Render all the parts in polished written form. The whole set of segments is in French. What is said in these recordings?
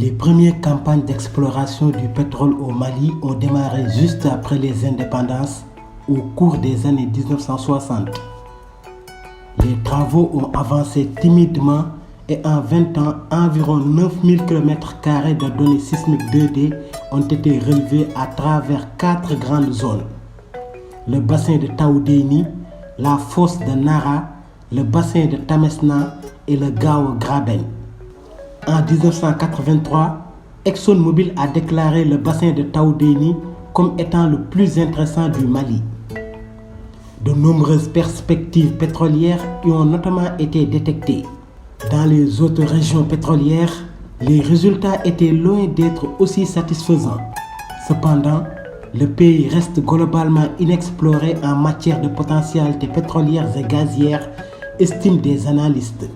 Les premières campagnes d'exploration du pétrole au Mali ont démarré juste après les indépendances au cours des années 1960. Les travaux ont avancé timidement et en 20 ans, environ 9000 km² de données sismiques 2D ont été relevées à travers 4 grandes zones. Le bassin de Taoudéni, la fosse de Nara, le bassin de Tamesna et le Gao Graben. En 1983, ExxonMobil a déclaré le bassin de Taoudéni comme étant le plus intéressant du Mali. De nombreuses perspectives pétrolières y ont notamment été détectées. Dans les autres régions pétrolières, les résultats étaient loin d'être aussi satisfaisants. Cependant, le pays reste globalement inexploré en matière de potentialités pétrolières et gazières, estiment des analystes.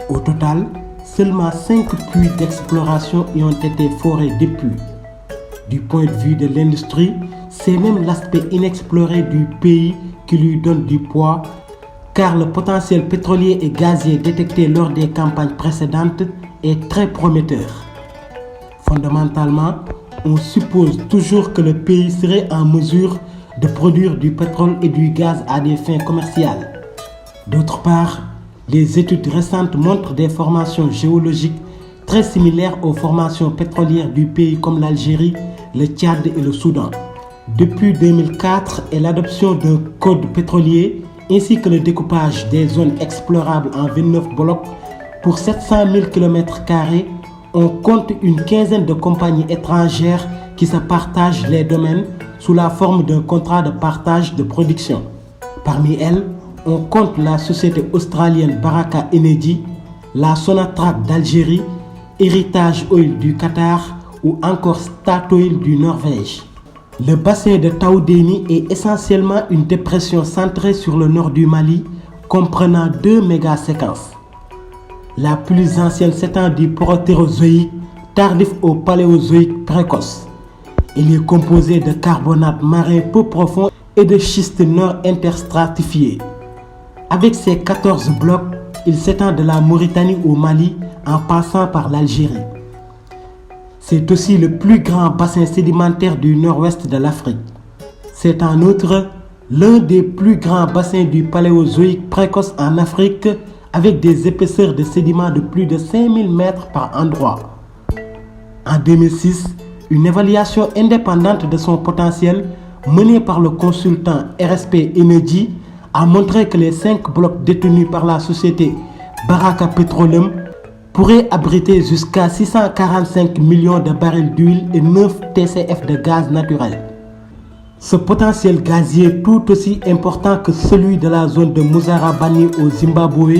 Au total, seulement 5 puits d'exploration y ont été forés depuis. Du point de vue de l'industrie, c'est même l'aspect inexploré du pays qui lui donne du poids, car le potentiel pétrolier et gazier détecté lors des campagnes précédentes est très prometteur. Fondamentalement, on suppose toujours que le pays serait en mesure de produire du pétrole et du gaz à des fins commerciales. D'autre part, les études récentes montrent des formations géologiques très similaires aux formations pétrolières du pays comme l'Algérie, le Tchad et le Soudan. Depuis 2004 et l'adoption d'un code pétrolier ainsi que le découpage des zones explorables en 29 blocs pour 700 000 km², on compte une quinzaine de compagnies étrangères qui se partagent les domaines sous la forme d'un contrat de partage de production. Parmi elles, on compte la société australienne Baraka Energy, la Sonatrach d'Algérie, Heritage Oil du Qatar ou encore Statoil du Norvège. Le bassin de Taoudéni est essentiellement une dépression centrée sur le nord du Mali, comprenant 2 mégaséquences. La plus ancienne s'étend du Protérozoïque tardif au Paléozoïque précoce. Il est composé de carbonate marin peu profond et de schiste nord interstratifié. Avec ses 14 blocs, il s'étend de la Mauritanie au Mali en passant par l'Algérie. C'est aussi le plus grand bassin sédimentaire du nord-ouest de l'Afrique. C'est en outre l'un des plus grands bassins du Paléozoïque précoce en Afrique, avec des épaisseurs de sédiments de plus de 5000 mètres par endroit. En 2006, une évaluation indépendante de son potentiel menée par le consultant RSP Energy a montré que les 5 blocs détenus par la société Baraka Petroleum pourraient abriter jusqu'à 645 millions de barils d'huile et 9 TCF de gaz naturel. Ce potentiel gazier, tout aussi important que celui de la zone de Muzarabani au Zimbabwe,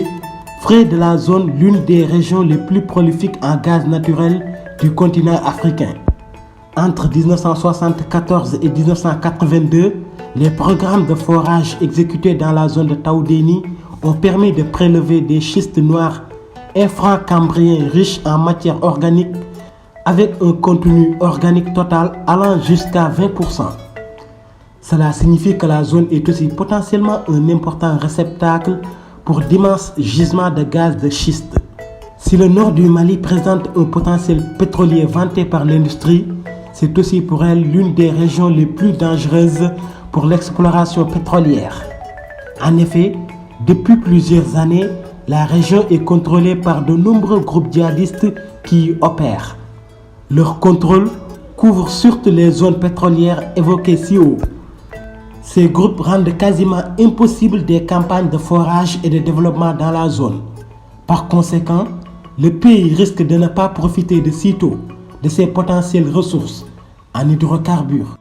ferait de la zone l'une des régions les plus prolifiques en gaz naturel du continent africain. Entre 1974 et 1982, les programmes de forage exécutés dans la zone de Taoudéni ont permis de prélever des schistes noirs infracambriens riches en matière organique avec un contenu organique total allant jusqu'à 20%. Cela signifie que la zone est aussi potentiellement un important réceptacle pour d'immenses gisements de gaz de schiste. Si le nord du Mali présente un potentiel pétrolier vanté par l'industrie, c'est aussi pour elle l'une des régions les plus dangereuses pour l'exploration pétrolière. En effet, depuis plusieurs années, la région est contrôlée par de nombreux groupes djihadistes qui y opèrent. Leur contrôle couvre surtout les zones pétrolières évoquées ci haut. Ces groupes rendent quasiment impossible des campagnes de forage et de développement dans la zone. Par conséquent, le pays risque de ne pas profiter de sitôt de ses potentielles ressources en hydrocarbures,